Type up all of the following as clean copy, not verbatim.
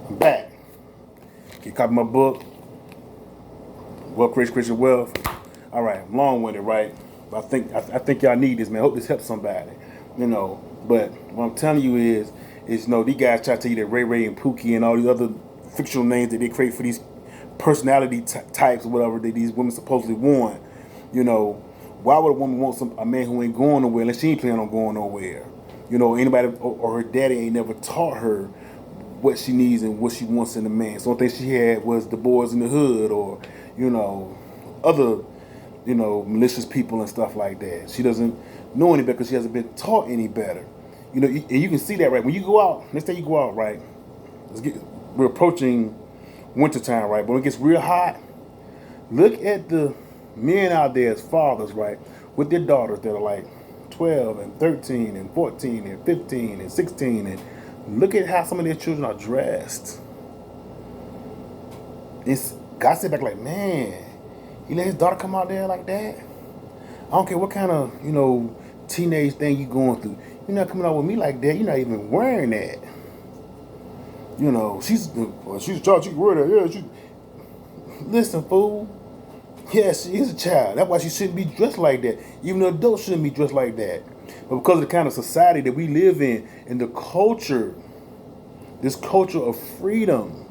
I'm back. Can you copy my book? Wealth Creates Christian Wealth. All right, I'm long-winded, right? But I think y'all need this, man. I hope this helps somebody. But what I'm telling you is these guys try to tell you that Ray Ray and Pookie and all these other fictional names that they create for these personality types or whatever that these women supposedly want. You know, why would a woman want a man who ain't going nowhere unless she ain't planning on going nowhere? Anybody or her daddy ain't never taught her what she needs and what she wants in a man. So the thing she had was the boys in the hood or, other, malicious people and stuff like that. She doesn't know any better because she hasn't been taught any better. And you can see that, right? When you go out, let's say you go out, right? We're approaching wintertime, right? But when it gets real hot, look at the men out there as fathers, right? With their daughters that are like 12 and 13 and 14 and 15 and 16 and look at how some of their children are dressed. It's God said back like, man, he let his daughter come out there like that. I don't care what kind of, teenage thing you going through. You're not coming out with me like that. You're not even wearing that. She's a child. She can wear that. Yeah, listen, fool. Yes, she is a child. That's why she shouldn't be dressed like that. Even adults shouldn't be dressed like that. But because of the kind of society that we live in and the culture, this culture of freedom,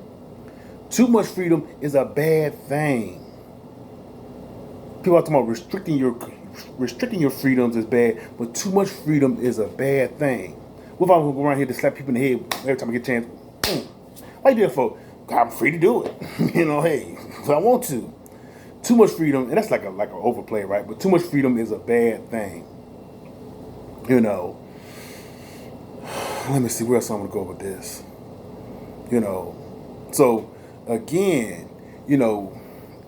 too much freedom is a bad thing. People are talking about restricting your freedoms is bad, but too much freedom is a bad thing. What if I was go around here to slap people in the head every time I get a chance? Why you do that for? I'm free to do it. Hey, if I want to. Too much freedom, and that's like an overplay, right? But too much freedom is a bad thing. Let me see where else I'm gonna go with this. So again,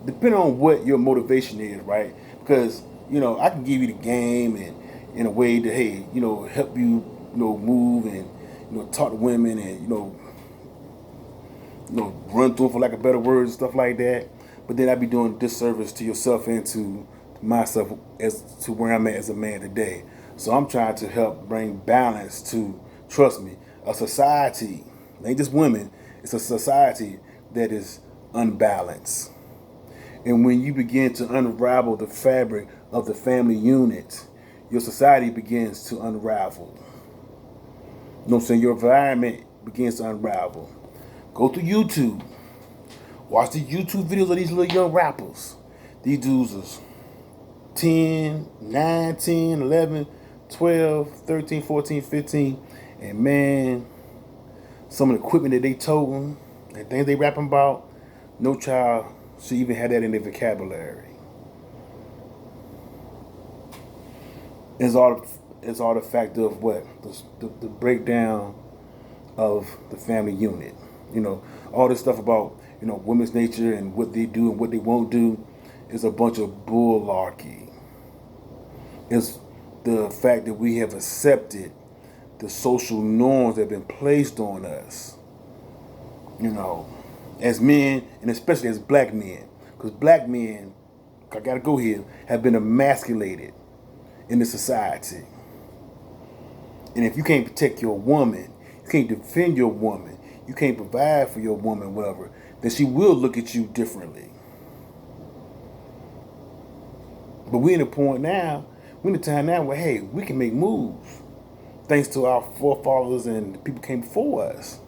depending on what your motivation is, right? Because I can give you the game and in a way that hey, help you, move and talk to women and run through them for lack of better words and stuff like that. But then I'd be doing disservice to yourself and to myself as to where I'm at as a man today. So I'm trying to help bring balance to, trust me, a society, ain't just women, it's a society that is unbalanced. And when you begin to unravel the fabric of the family unit, your society begins to unravel. You know what I'm saying? Your environment begins to unravel. Go to YouTube. Watch the YouTube videos of these little young rappers. These dudes is 10, 9, 10, 11, 12, 13, 14, 15. And man, some of the equipment that they toting and things they rapping about, no child should even have that in their vocabulary. It's all the fact of what? The breakdown of the family unit. All this stuff about, women's nature and what they do and what they won't do is a bunch of bullarchy. It's the fact that we have accepted the social norms that have been placed on us, as men and especially as black men. Because black men, I gotta go here, have been emasculated in the society. And if you can't protect your woman, you can't defend your woman, you can't provide for your woman, whatever, then she will look at you differently. But we're in a point now, we're in a time now where, hey, we can make moves thanks to our forefathers and the people came before us.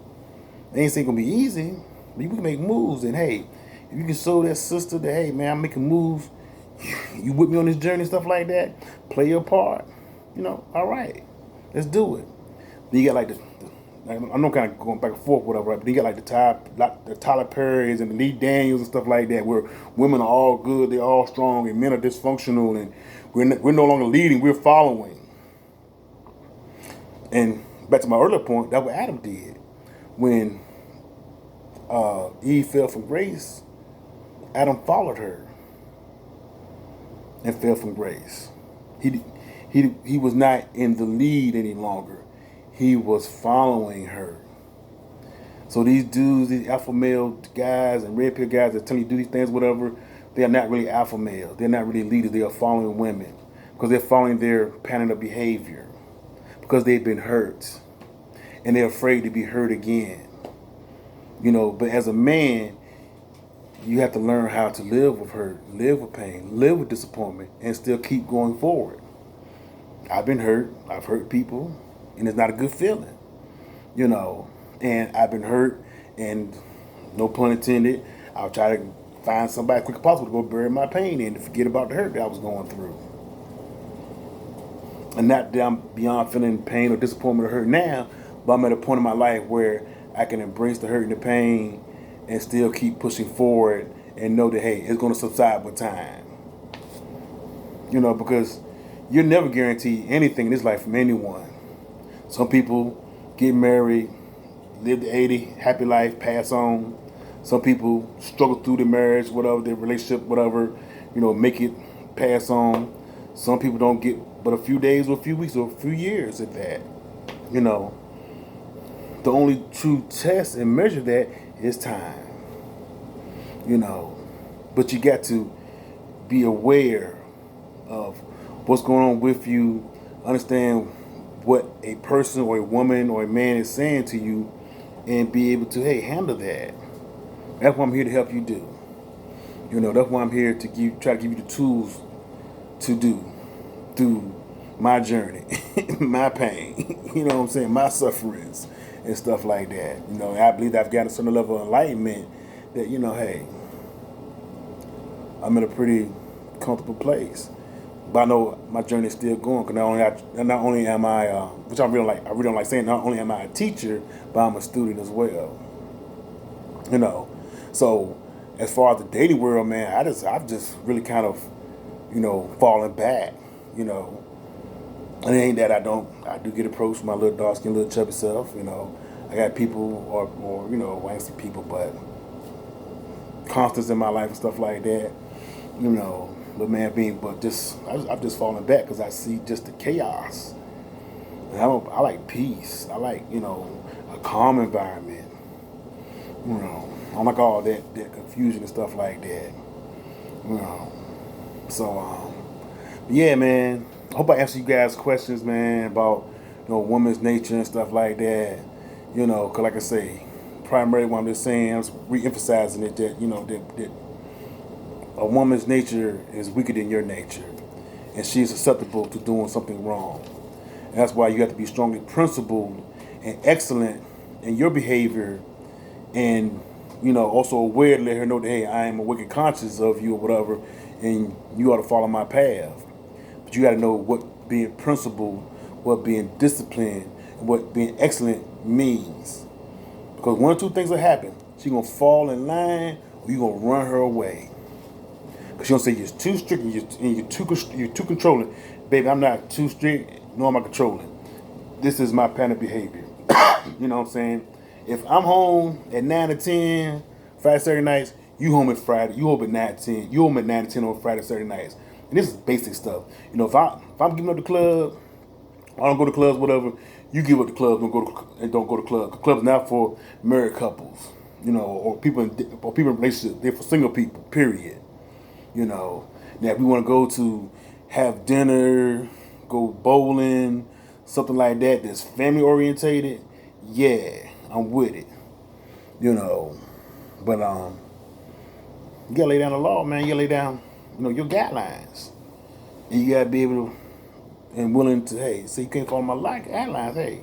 They ain't saying it's gonna be easy, but we can make moves. And hey, if you can show that sister that, hey, man, I'm making moves, you with me on this journey and stuff like that, play your part, all right, let's do it. Then you got like I'm not kind of going back and forth, whatever, right? But you got like the Tyler Perry's and the Lee Daniels and stuff like that, where women are all good, they're all strong, and men are dysfunctional, and we're no longer leading, we're following. And back to my earlier point, that's what Adam did when Eve fell from grace. Adam followed her and fell from grace. He was not in the lead any longer. He was following her. So these dudes, these alpha male guys and red pill guys that tell you to do these things, whatever, they are not really alpha males. They're not really leaders. They are following women because they're following their pattern of behavior because they've been hurt and they're afraid to be hurt again. But as a man, you have to learn how to live with hurt, live with pain, live with disappointment, and still keep going forward. I've been hurt. I've hurt people, and it's not a good feeling, you know. And I've been hurt, and no pun intended, I'll try to find somebody as quick as possible to go bury my pain and to forget about the hurt that I was going through. And not that I'm beyond feeling pain or disappointment or hurt now, but I'm at a point in my life where I can embrace the hurt and the pain and still keep pushing forward and know that, hey, it's going to subside with time. Because you're never guaranteed anything in this life from anyone. Some people get married, live to 80, happy life, pass on. Some people struggle through the marriage, whatever, their relationship, whatever, make it, pass on. Some people don't get but a few days or a few weeks or a few years at that. You know, the only true test and measure that is time. You know, but you got to be aware of what's going on with you, understand what a person or a woman or a man is saying to you, and be able to, hey, handle that. That's what I'm here to help you do. That's why I'm here to try to give you the tools to do through my journey, my pain, what I'm saying, my sufferings and stuff like that. I believe that I've gotten a certain level of enlightenment that, hey, I'm in a pretty comfortable place. But I know my journey is still going because not only am I, which I really don't like saying, not only am I a teacher, but I'm a student as well. So as far as the dating world, man, I've just really kind of, fallen back, And it ain't that I do get approached my little dark skin, little chubby self, I got people or I ain't see people, but constants in my life and stuff like that, But man, I've just fallen back because I see just the chaos. And I like peace. I like, a calm environment. I don't like all that confusion and stuff like that. You know. So, yeah, man. I hope I answered you guys' questions, man, about, woman's nature and stuff like that. Because like I say, primarily what I'm just saying, I'm just re-emphasizing it that, that a woman's nature is weaker than your nature. And she is susceptible to doing something wrong. And that's why you have to be strongly principled and excellent in your behavior and, also aware to let her know that, hey, I am a wicked conscious of you or whatever, and you ought to follow my path. But you got to know what being principled, what being disciplined, and what being excellent means. Because one or two things will happen. She's going to fall in line or you're going to run her away. Because she'll say you're too strict and you're too controlling. Baby, I'm not too strict, nor am I controlling. This is my pattern of behavior. You know what I'm saying? If I'm home at 9 to 10, Friday, Saturday nights, you home at Friday, you home at 9 to 10, you home at 9 to 10 on Friday, Saturday nights. And this is basic stuff. If I'm giving up the club, I don't go to clubs, whatever, you give up the club and don't go to club. The club's not for married couples, or people in relationships. They're for single people, period. Now if we want to go to have dinner, go bowling, something like that that's family orientated, yeah, I'm with it. But you gotta lay down the law, man. You gotta lay down, your guidelines. And you gotta be able to and willing to, hey, say you can't follow my guidelines, hey,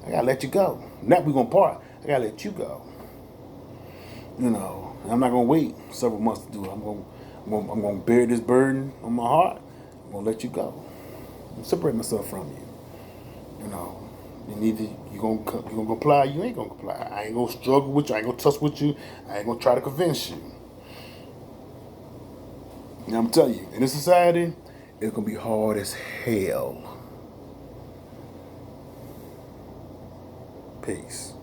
I gotta let you go. Not we gonna part, I gotta let you go. I'm not gonna wait several months to do it. I'm gonna bear this burden on my heart. I'm gonna let you go. Separate myself from you. And either you gonna comply, or you ain't gonna comply. I ain't gonna struggle with you. I ain't gonna tussle with you. I ain't gonna try to convince you. And I'm telling you, in this society, it's gonna be hard as hell. Peace.